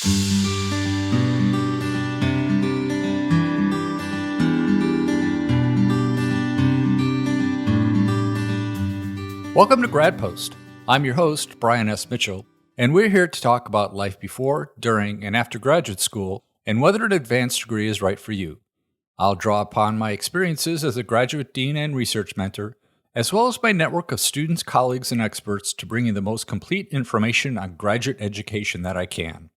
Welcome to Grad-post. I'm your host, Brian S. Mitchell, and we're here to talk about life before, during, and after graduate school and whether an advanced degree is right for you. I'll draw upon my experiences as a graduate dean and research mentor, as well as my network of students, colleagues, and experts to bring you the most complete information on graduate education that I can.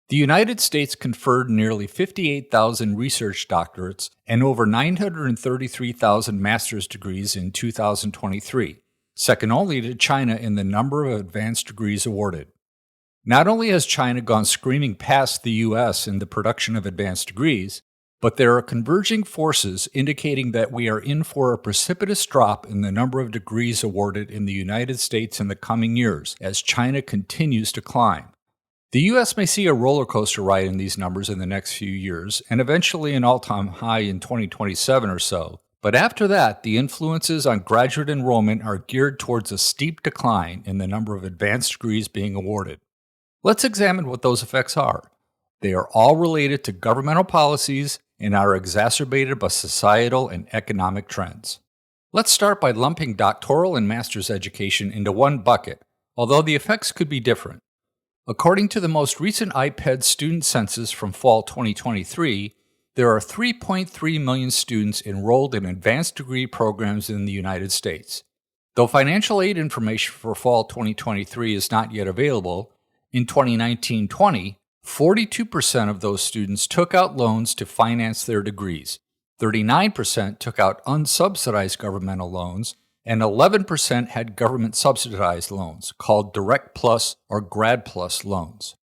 The United States conferred nearly 58,000 research doctorates and over 933,000 master's degrees in 2023. Second only to China in the number of advanced degrees awarded. Not only has China gone screaming past the U.S. in the production of advanced degrees, but there are converging forces indicating that we are in for a precipitous drop in the number of degrees awarded in the United States in the coming years as China continues to climb. The U.S. may see a roller coaster ride in these numbers in the next few years and eventually an all-time high in 2027 or so. But after that, the influences on graduate enrollment are geared towards a steep decline in the number of advanced degrees being awarded. Let's examine what those effects are. They are all related to governmental policies and are exacerbated by societal and economic trends. Let's start by lumping doctoral and master's education into one bucket, although the effects could be different. According to the most recent IPED student census from fall 2023, there are 3.3 million students enrolled in advanced degree programs in the United States. Though financial aid information for fall 2023 is not yet available, in 2019-20, 42% of those students took out loans to finance their degrees, 39% took out unsubsidized governmental loans, and 11% had government-subsidized loans, called Direct Plus or Grad Plus loans.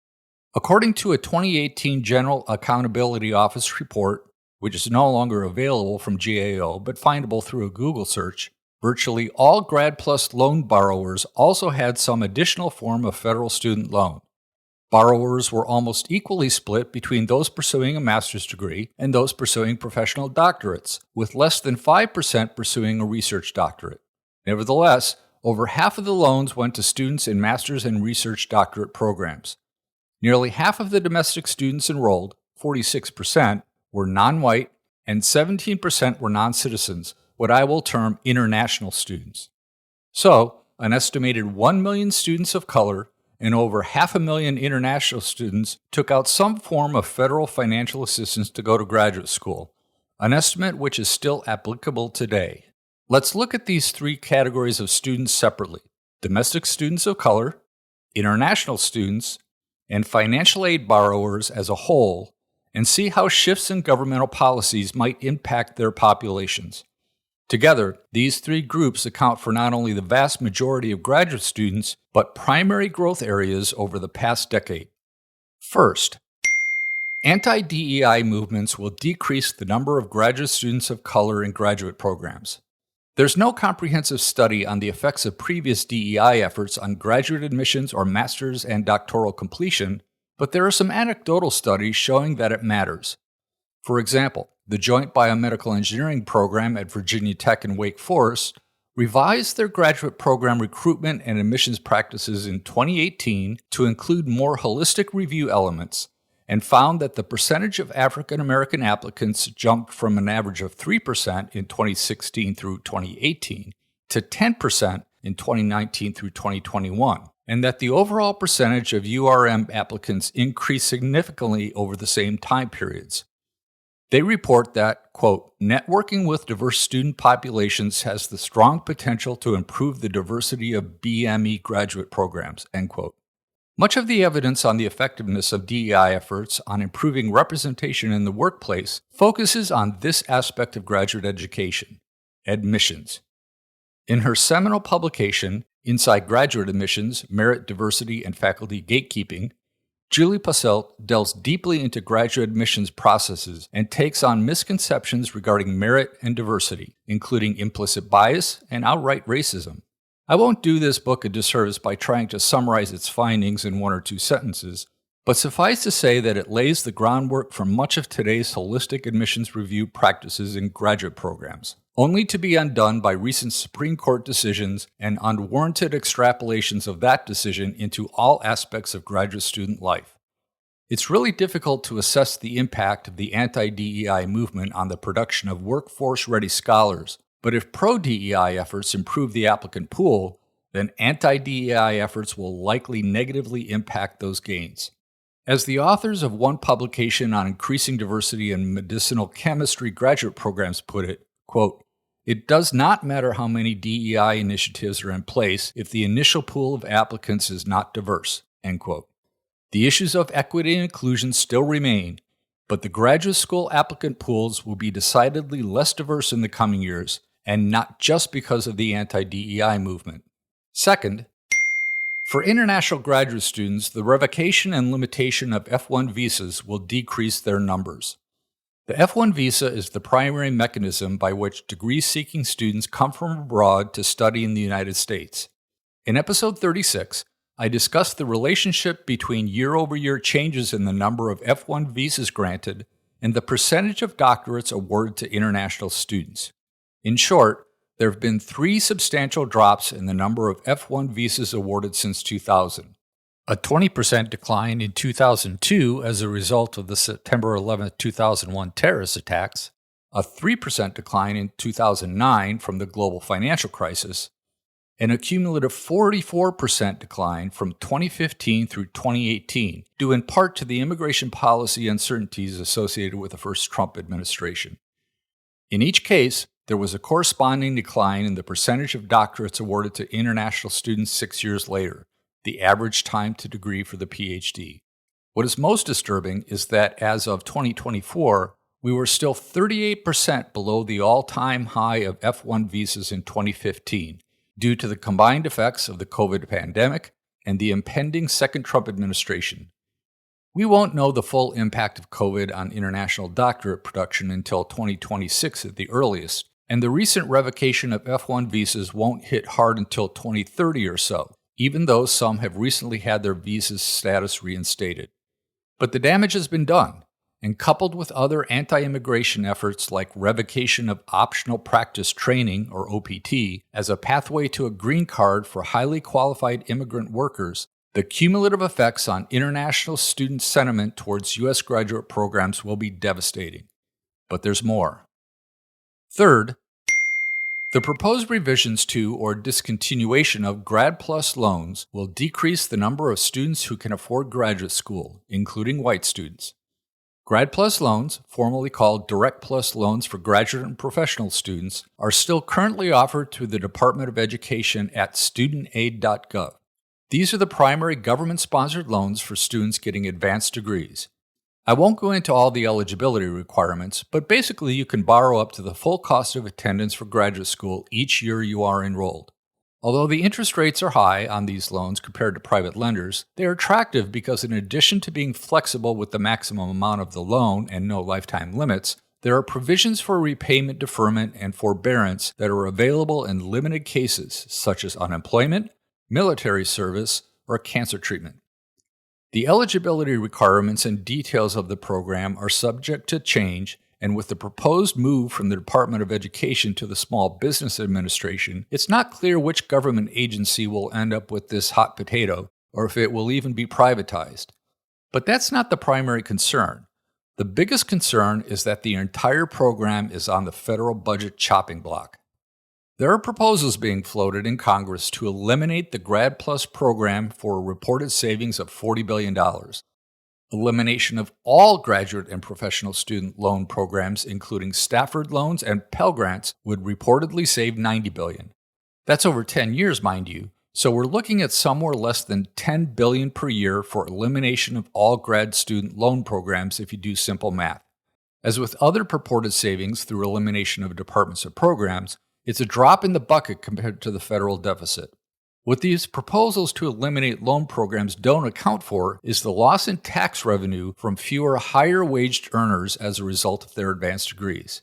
According to a 2018 General Accountability Office report, which is no longer available from GAO but findable through a Google search, virtually all Grad Plus loan borrowers also had some additional form of federal student loan. Borrowers were almost equally split between those pursuing a master's degree and those pursuing professional doctorates, with less than 5% pursuing a research doctorate. Nevertheless, over half of the loans went to students in master's and research doctorate programs. Nearly half of the domestic students enrolled, 46%, were non-white, and 17% were non-citizens, what I will term international students. So, an estimated 1 million students of color and over 500,000 international students took out some form of federal financial assistance to go to graduate school, an estimate which is still applicable today. Let's look at these three categories of students separately: domestic students of color, international students, and financial aid borrowers as a whole, and see how shifts in governmental policies might impact their populations. Together, these three groups account for not only the vast majority of graduate students, but primary growth areas over the past decade. First, anti-DEI movements will decrease the number of graduate students of color in graduate programs. There's no comprehensive study on the effects of previous DEI efforts on graduate admissions or master's and doctoral completion, but there are some anecdotal studies showing that it matters. For example, the Joint Biomedical Engineering program at Virginia Tech and Wake Forest revised their graduate program recruitment and admissions practices in 2018 to include more holistic review elements, and found that the percentage of African American applicants jumped from an average of 3% in 2016 through 2018 to 10% in 2019 through 2021, and that the overall percentage of URM applicants increased significantly over the same time periods. They report that, quote, networking with diverse student populations has the strong potential to improve the diversity of BME graduate programs, end quote. Much of the evidence on the effectiveness of DEI efforts on improving representation in the workplace focuses on this aspect of graduate education: admissions. In her seminal publication, Inside Graduate Admissions, Merit, Diversity, and Faculty Gatekeeping, Julie Posselt delves deeply into graduate admissions processes and takes on misconceptions regarding merit and diversity, including implicit bias and outright racism. I won't do this book a disservice by trying to summarize its findings in one or two sentences, but suffice to say that it lays the groundwork for much of today's holistic admissions review practices in graduate programs, only to be undone by recent Supreme Court decisions and unwarranted extrapolations of that decision into all aspects of graduate student life. It's really difficult to assess the impact of the anti-DEI movement on the production of workforce-ready scholars, but if pro-DEI efforts improve the applicant pool, then anti-DEI efforts will likely negatively impact those gains. As the authors of one publication on increasing diversity in medicinal chemistry graduate programs put it, quote, "It does not matter how many DEI initiatives are in place if the initial pool of applicants is not diverse," end quote. The issues of equity and inclusion still remain, but the graduate school applicant pools will be decidedly less diverse in the coming years, and not just because of the anti-DEI movement. Second, for international graduate students, the revocation and limitation of F1 visas will decrease their numbers. The F1 visa is the primary mechanism by which degree-seeking students come from abroad to study in the United States. In episode 36, I discussed the relationship between year-over-year changes in the number of F1 visas granted and the percentage of doctorates awarded to international students. In short, there have been 3 substantial drops in the number of F1 visas awarded since 2000. A 20% decline in 2002 as a result of the September 11, 2001 terrorist attacks, a 3% decline in 2009 from the global financial crisis, and a cumulative 44% decline from 2015 through 2018, due in part to the immigration policy uncertainties associated with the first Trump administration. In each case, there was a corresponding decline in the percentage of doctorates awarded to international students 6 years later, the average time to degree for the PhD. What is most disturbing is that as of 2024, we were still 38% below the all-time high of F1 visas in 2015, due to the combined effects of the COVID pandemic and the impending second Trump administration. We won't know the full impact of COVID on international doctorate production until 2026 at the earliest, and the recent revocation of F1 visas won't hit hard until 2030 or so, even though some have recently had their visa status reinstated. But the damage has been done, and coupled with other anti-immigration efforts like revocation of optional practice training, or OPT, as a pathway to a green card for highly qualified immigrant workers, the cumulative effects on international student sentiment towards U.S. graduate programs will be devastating. But there's more. Third, the proposed revisions to or discontinuation of Grad-plus loans will decrease the number of students who can afford graduate school, including white students. Grad-plus loans, formerly called Direct-plus loans for graduate and professional students, are still currently offered through the Department of Education at studentaid.gov. These are the primary government-sponsored loans for students getting advanced degrees. I won't go into all the eligibility requirements, but basically you can borrow up to the full cost of attendance for graduate school each year you are enrolled. Although the interest rates are high on these loans compared to private lenders, they are attractive because in addition to being flexible with the maximum amount of the loan and no lifetime limits, there are provisions for repayment deferment and forbearance that are available in limited cases such as unemployment, military service, or cancer treatment. The eligibility requirements and details of the program are subject to change, and with the proposed move from the Department of Education to the Small Business Administration, it's not clear which government agency will end up with this hot potato, or if it will even be privatized. But that's not the primary concern. The biggest concern is that the entire program is on the federal budget chopping block. There are proposals being floated in Congress to eliminate the Grad-plus program for a reported savings of $40 billion. Elimination of all graduate and professional student loan programs, including Stafford loans and Pell Grants, would reportedly save $90 billion. That's over 10 years, mind you, so we're looking at somewhere less than $10 billion per year for elimination of all grad student loan programs if you do simple math. As with other purported savings through elimination of departments or programs, it's a drop in the bucket compared to the federal deficit. What these proposals to eliminate loan programs don't account for is the loss in tax revenue from fewer higher-waged earners as a result of their advanced degrees.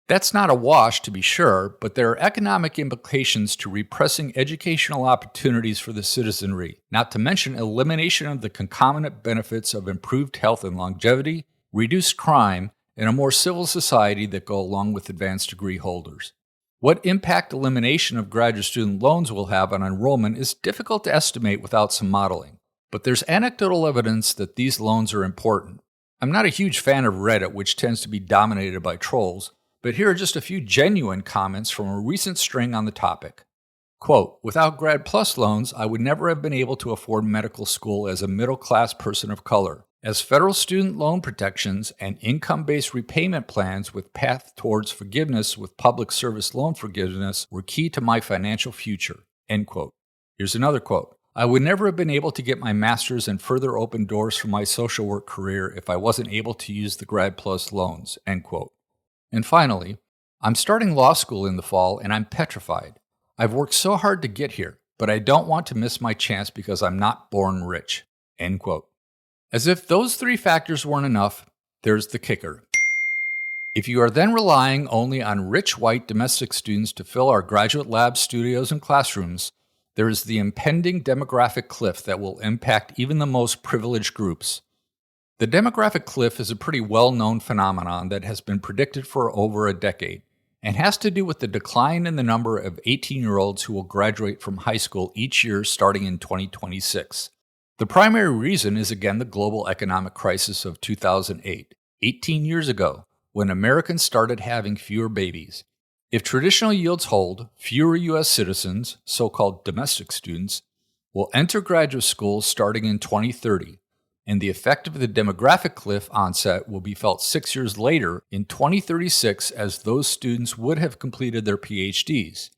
That's not a wash, to be sure, but there are economic implications to repressing educational opportunities for the citizenry, not to mention elimination of the concomitant benefits of improved health and longevity, reduced crime, and a more civil society that go along with advanced degree holders. What impact elimination of graduate student loans will have on enrollment is difficult to estimate without some modeling. But there's anecdotal evidence that these loans are important. I'm not a huge fan of Reddit, which tends to be dominated by trolls, but here are just a few genuine comments from a recent string on the topic. Quote, "Without Grad Plus loans, I would never have been able to afford medical school as a middle-class person of color, as federal student loan protections and income-based repayment plans with path towards forgiveness with public service loan forgiveness were key to my financial future." End quote. Here's another quote. "I would never have been able to get my master's and further open doors for my social work career if I wasn't able to use the Grad Plus loans." End quote. And finally, "I'm starting law school in the fall and I'm petrified. I've worked so hard to get here, but I don't want to miss my chance because I'm not born rich." End quote. As if those three factors weren't enough, there's the kicker. If you are then relying only on rich white domestic students to fill our graduate labs, studios, and classrooms, there is the impending demographic cliff that will impact even the most privileged groups. The demographic cliff is a pretty well-known phenomenon that has been predicted for over a decade, and has to do with the decline in the number of 18-year-olds who will graduate from high school each year starting in 2026. The primary reason is again the global economic crisis of 2008, 18 years ago, when Americans started having fewer babies. If traditional yields hold, fewer U.S. citizens, so-called domestic students, will enter graduate school starting in 2030, and the effect of the demographic cliff onset will be felt 6 years later in 2036 as those students would have completed their PhDs.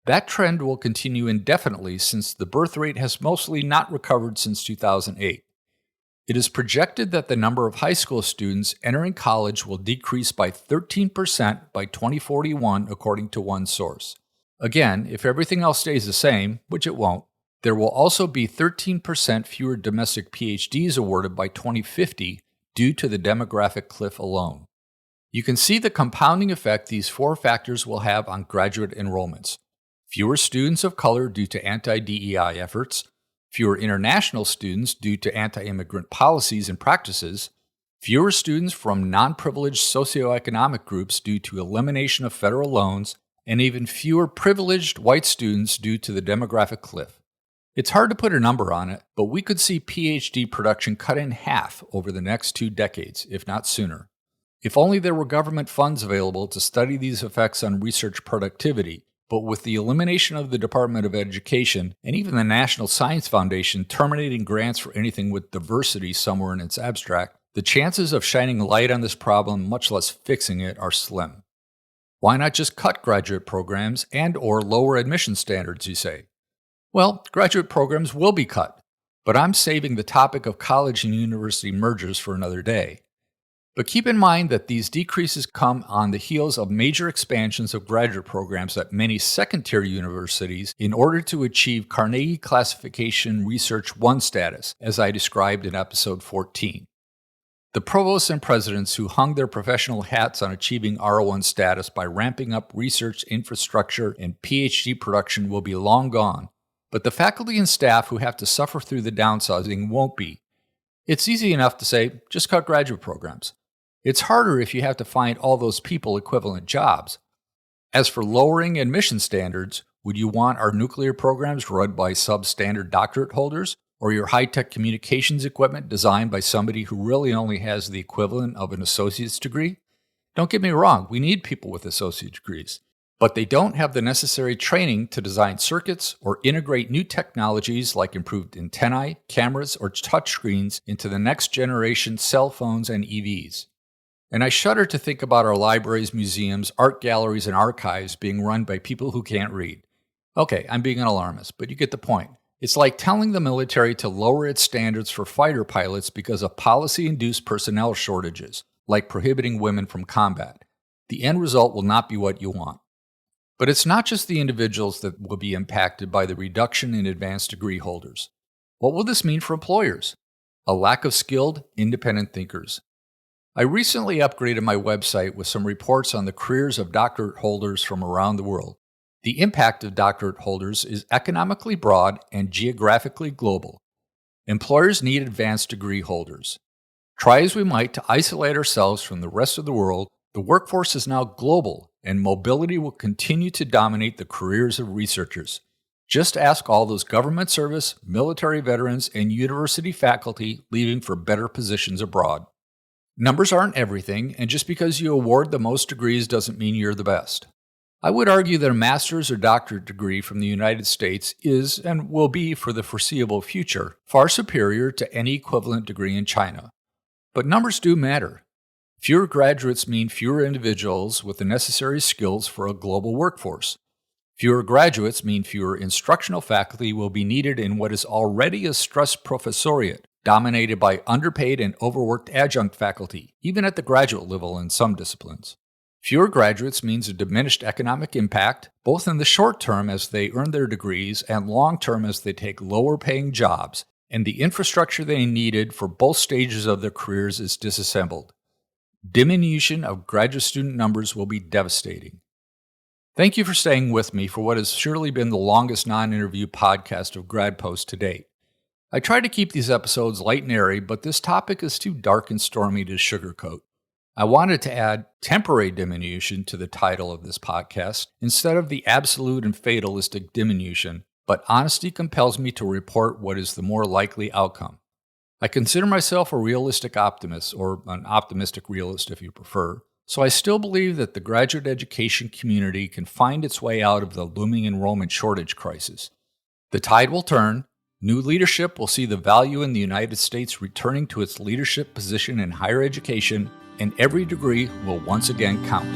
That trend will continue indefinitely since the birth rate has mostly not recovered since 2008. It is projected that the number of high school students entering college will decrease by 13% by 2041, according to one source. Again, if everything else stays the same, which it won't, there will also be 13% fewer domestic PhDs awarded by 2050 due to the demographic cliff alone. You can see the compounding effect these four factors will have on graduate enrollments. Fewer students of color due to anti-DEI efforts, fewer international students due to anti-immigrant policies and practices, fewer students from non-privileged socioeconomic groups due to elimination of federal loans, and even fewer privileged white students due to the demographic cliff. It's hard to put a number on it, but we could see PhD production cut in half over the next 2 decades, if not sooner. If only there were government funds available to study these effects on research productivity, but with the elimination of the Department of Education and even the National Science Foundation terminating grants for anything with diversity somewhere in its abstract, the chances of shining light on this problem, much less fixing it, are slim. Why not just cut graduate programs and/or lower admission standards, you say? Well, graduate programs will be cut, but I'm saving the topic of college and university mergers for another day. But keep in mind that these decreases come on the heels of major expansions of graduate programs at many second-tier universities in order to achieve Carnegie Classification Research 1 status, as I described in episode 14. The provosts and presidents who hung their professional hats on achieving R1 status by ramping up research infrastructure and PhD production will be long gone, but the faculty and staff who have to suffer through the downsizing won't be. It's easy enough to say, just cut graduate programs. It's harder if you have to find all those people equivalent jobs. As for lowering admission standards, would you want our nuclear programs run by substandard doctorate holders, or your high-tech communications equipment designed by somebody who really only has the equivalent of an associate's degree? Don't get me wrong, we need people with associate degrees, but they don't have the necessary training to design circuits or integrate new technologies like improved antennae, cameras, or touchscreens into the next generation cell phones and EVs. And I shudder to think about our libraries, museums, art galleries, and archives being run by people who can't read. Okay, I'm being an alarmist, but you get the point. It's like telling the military to lower its standards for fighter pilots because of policy-induced personnel shortages, like prohibiting women from combat. The end result will not be what you want. But it's not just the individuals that will be impacted by the reduction in advanced degree holders. What will this mean for employers? A lack of skilled, independent thinkers. I recently upgraded my website with some reports on the careers of doctorate holders from around the world. The impact of doctorate holders is economically broad and geographically global. Employers need advanced degree holders. Try as we might to isolate ourselves from the rest of the world, the workforce is now global, and mobility will continue to dominate the careers of researchers. Just ask all those government service, military veterans, and university faculty leaving for better positions abroad. Numbers aren't everything, and just because you award the most degrees doesn't mean you're the best. I would argue that a master's or doctorate degree from the United States is, and will be for the foreseeable future, far superior to any equivalent degree in China. But numbers do matter. Fewer graduates mean fewer individuals with the necessary skills for a global workforce. Fewer graduates mean fewer instructional faculty will be needed in what is already a stressed professoriate, dominated by underpaid and overworked adjunct faculty, even at the graduate level in some disciplines. Fewer graduates means a diminished economic impact, both in the short term as they earn their degrees and long term as they take lower paying jobs, and the infrastructure they needed for both stages of their careers is disassembled. Diminution of graduate student numbers will be devastating. Thank you for staying with me for what has surely been the longest non-interview podcast of Grad-post to date. I try to keep these episodes light and airy, but this topic is too dark and stormy to sugarcoat. I wanted to add temporary diminution to the title of this podcast instead of the absolute and fatalistic diminution, but honesty compels me to report what is the more likely outcome. I consider myself a realistic optimist, or an optimistic realist if you prefer, so I still believe that the graduate education community can find its way out of the looming enrollment shortage crisis. The tide will turn, new leadership will see the value in the United States returning to its leadership position in higher education, and every degree will once again count.